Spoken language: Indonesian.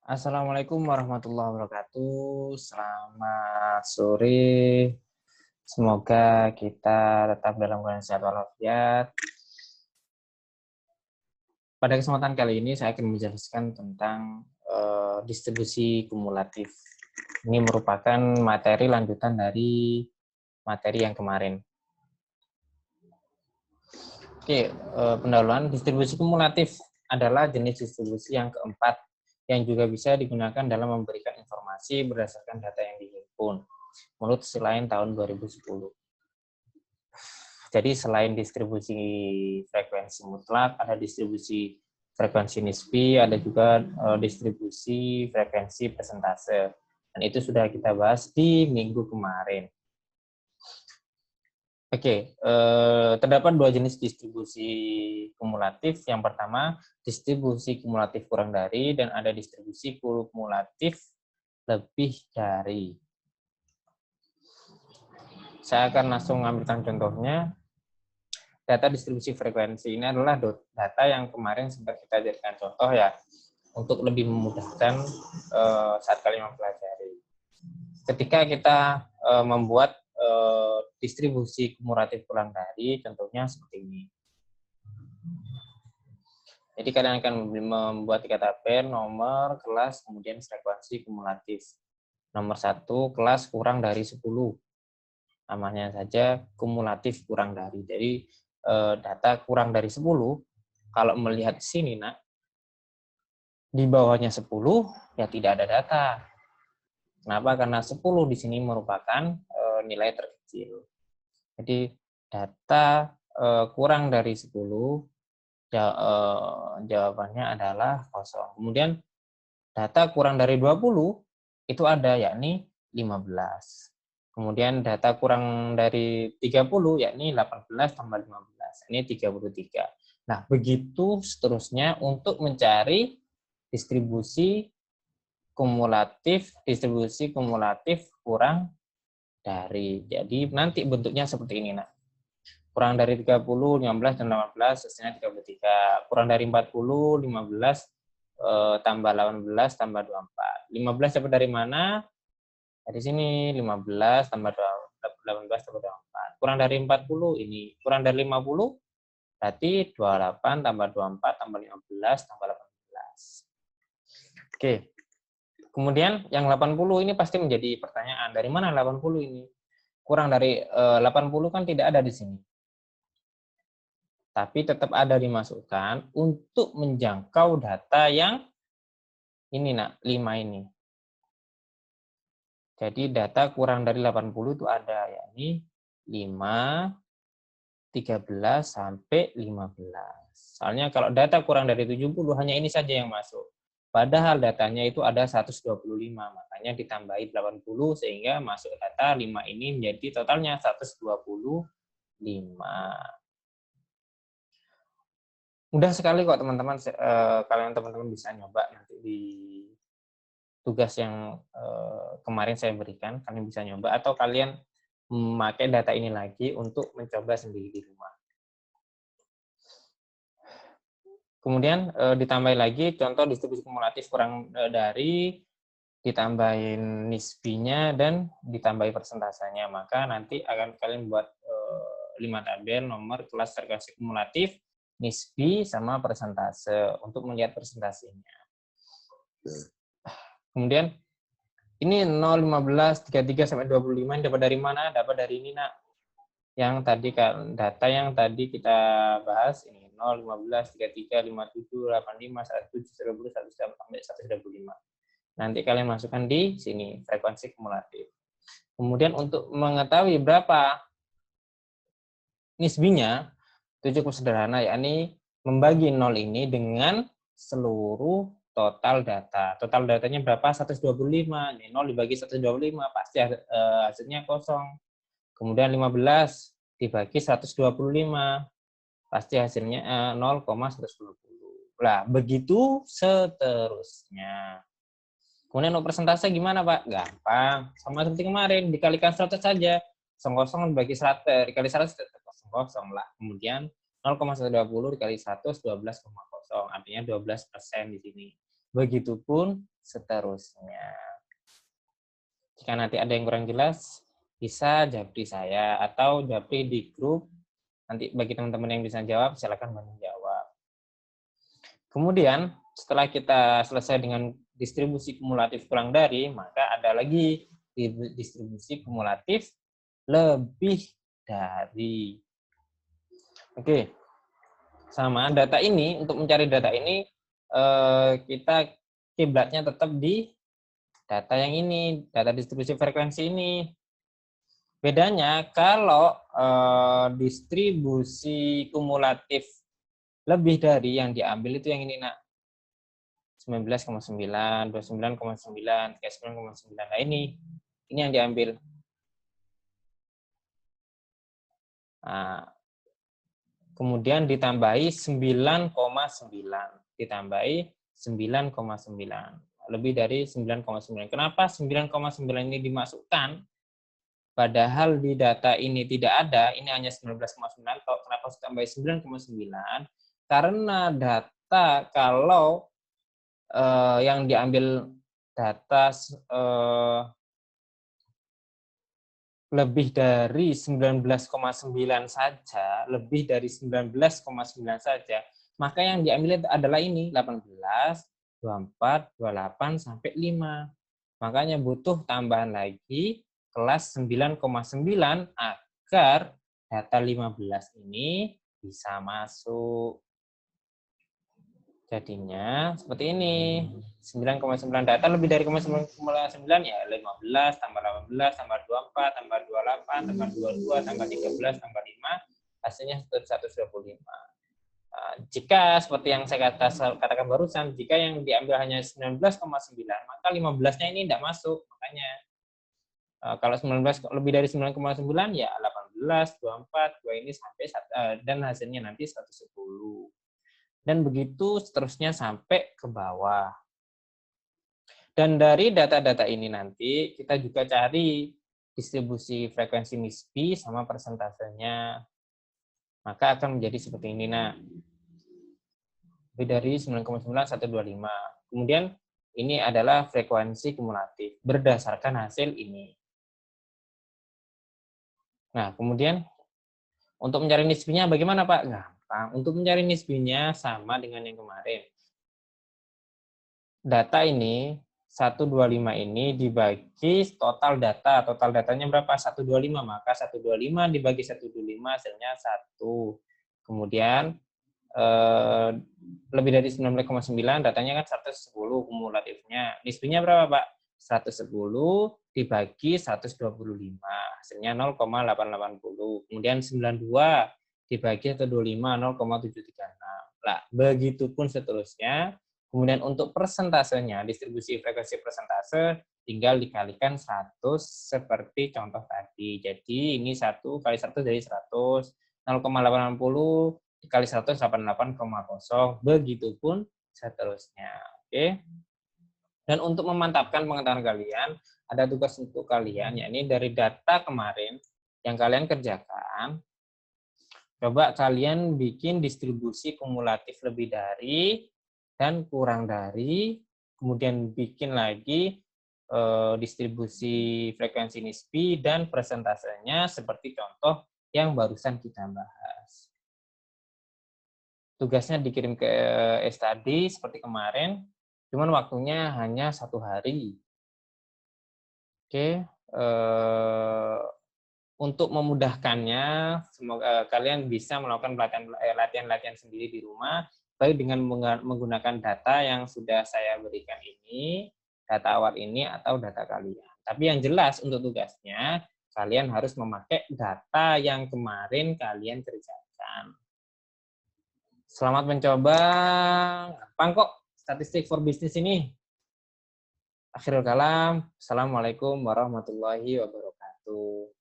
Assalamualaikum warahmatullahi wabarakatuh. Selamat sore. Semoga kita tetap dalam keadaan sehat walafiat. Pada kesempatan kali ini saya akan menjelaskan tentang distribusi kumulatif. Ini merupakan materi lanjutan dari materi yang kemarin. Oke, pendahuluan distribusi kumulatif adalah jenis distribusi yang keempat yang juga bisa digunakan dalam memberikan informasi berdasarkan data yang dihimpun menurut selain tahun 2010. Jadi selain distribusi frekuensi mutlak, ada distribusi frekuensi nisbi, ada juga distribusi frekuensi persentase. Dan itu sudah kita bahas di minggu kemarin. Oke, terdapat dua jenis distribusi kumulatif. Yang pertama, distribusi kumulatif kurang dari, dan ada distribusi kumulatif lebih dari. Saya akan langsung ambilkan contohnya. Data distribusi frekuensi ini adalah data yang kemarin sempat kita jadikan contoh ya, untuk lebih memudahkan saat kalian mempelajari. Ketika kita membuat distribusi kumulatif kurang dari, contohnya seperti ini. Jadi kalian akan membuat 3 tabel, nomor, kelas, kemudian frekuensi kumulatif. Nomor 1, kelas kurang dari 10. Namanya saja kumulatif kurang dari. Jadi data kurang dari 10, kalau melihat sini, nak, di bawahnya 10, ya tidak ada data. Kenapa? Karena 10 di sini merupakan nilai terkecil. Jadi data kurang dari 10, jawabannya adalah kosong. Kemudian data kurang dari 20, itu ada, yakni 15. Kemudian data kurang dari 30, yakni 18 tambah 15. Ini 33. Nah, begitu seterusnya untuk mencari distribusi kumulatif kurang dari. Jadi nanti bentuknya seperti ini, nak. Kurang dari 30, 15, dan 18, hasilnya 33. Kurang dari 40, 15, tambah 18, tambah 24. 15 dapat dari mana? Dari sini, 15 tambah 18 tambah 24. Kurang dari 40, ini. Kurang dari 50, berarti 28 tambah 24 tambah 15 tambah 18. Oke. Kemudian yang 80 ini pasti menjadi pertanyaan. Dari mana 80 ini? Kurang dari 80 kan tidak ada di sini. Tapi tetap ada dimasukkan untuk menjangkau data yang ini, nak, 5 ini. Jadi data kurang dari 80 itu ada, yakni 5, 13, sampai 15. Soalnya kalau data kurang dari 70, hanya ini saja yang masuk. Padahal datanya itu ada 125, makanya ditambahi 80 sehingga masuk data 5 ini menjadi totalnya 125. Mudah sekali kok teman-teman, kalian teman-teman bisa nyoba nanti di tugas yang kemarin saya berikan, kalian bisa nyoba, atau kalian memakai data ini lagi untuk mencoba sendiri di rumah. Kemudian ditambah lagi contoh distribusi kumulatif kurang dari, ditambahin nisbinya, dan ditambahi persentasenya. Maka nanti akan kalian buat 5 tabel, nomor, kelas, frekuensi kumulatif, nisbi, sama persentase untuk melihat persentasenya. Kemudian ini 0, 15, 33 sampai 25 dapat dari mana? Dapat dari ini, nak. Yang tadi data yang tadi kita bahas ini 0, 15, 33, 57, 85, 17, 10, 100 sampai 125. Nanti kalian masukkan di sini frekuensi kumulatif. Kemudian untuk mengetahui berapa nisbinya, itu cukup sederhana, yakni membagi 0 ini dengan seluruh total data. Total datanya berapa? 125. Ini 0 dibagi 125, pasti hasilnya kosong. Kemudian 15 dibagi 125, pasti hasilnya 0,120. Nah, begitu seterusnya. Kemudian untuk persentase gimana, Pak? Gampang. Sama seperti kemarin, dikalikan 100 saja. 0,0 dibagi 100, dikali 100 tetap 0,0 lah. Kemudian 0,120 dikali 100, 12,0. Artinya 12% di sini. Begitupun seterusnya. Jika nanti ada yang kurang jelas, bisa japri saya atau japri di grup. Nanti bagi teman-teman yang bisa jawab, silakan bantu jawab. Kemudian, setelah kita selesai dengan distribusi kumulatif kurang dari, maka ada lagi distribusi kumulatif lebih dari. Oke, sama data ini, untuk mencari data ini, kita kiblatnya tetap di data yang ini, data distribusi frekuensi ini. Bedanya kalau distribusi kumulatif lebih dari yang diambil itu yang ini, nak. 19,9, 29,9, 39,9. Nah, ini yang diambil. Nah, kemudian ditambahi 9,9. Ditambahi 9,9. Lebih dari 9,9. Kenapa 9,9 ini dimasukkan? Padahal di data ini tidak ada, ini hanya 19,9. Kenapa ditambah 9,9? Karena data kalau yang diambil data lebih dari 19,9 saja, lebih dari 19,9 saja, maka yang diambil adalah ini 18, 24, 28 sampai 5. Makanya butuh tambahan lagi kelas 9,9 agar data 15 ini bisa masuk. Jadinya seperti ini. 9,9 data lebih dari 9,9 ya 15 tambah 18 tambah 24 tambah 28 tambah 22 tambah 13 tambah 5 hasilnya 125. Nah, jika seperti yang saya katakan barusan, jika yang diambil hanya 19,9 maka 15-nya ini tidak masuk. Makanya kalau 19 lebih dari 9,9 ya 18, 24, 2 ini sampai dan hasilnya nanti 110. Dan begitu seterusnya sampai ke bawah. Dan dari data-data ini nanti kita juga cari distribusi frekuensi nisbi sama persentasenya. Maka akan menjadi seperti ini. Nah, lebih dari 9,9, 125. Kemudian ini adalah frekuensi kumulatif berdasarkan hasil ini. Nah, kemudian untuk mencari nisbinya bagaimana, Pak? Gampang. Untuk mencari nisbinya sama dengan yang kemarin. Data ini 125 ini dibagi total data. Total datanya berapa? 125. Maka 125 dibagi 125 hasilnya 1. Kemudian lebih dari 19,9 datanya kan 110 kumulatifnya. Nisbinya berapa, Pak? 110 dibagi 125. Hasilnya 0,880. Kemudian 92 dibagi 125, 0,736. Nah, begitupun seterusnya. Kemudian untuk persentasenya, distribusi frekuensi persentase, tinggal dikalikan 100 seperti contoh tadi. Jadi ini 1 kali 100 dari 100, 0,880 dikali 100, 88,0. Begitupun seterusnya. Oke. Dan untuk memantapkan pengetahuan kalian, ada tugas untuk kalian, yakni dari data kemarin yang kalian kerjakan, coba kalian bikin distribusi kumulatif lebih dari dan kurang dari, kemudian bikin lagi distribusi frekuensi nisbi dan persentasenya seperti contoh yang barusan kita bahas. Tugasnya dikirim ke study seperti kemarin, cuman waktunya hanya 1 hari. Oke, untuk memudahkannya, semoga kalian bisa melakukan latihan-latihan sendiri di rumah, baik dengan menggunakan data yang sudah saya berikan ini, data awal ini, atau data kalian. Tapi yang jelas untuk tugasnya, kalian harus memakai data yang kemarin kalian kerjakan. Selamat mencoba. Gampang kok statistik for business ini. Akhirul kalam. Assalamualaikum warahmatullahi wabarakatuh.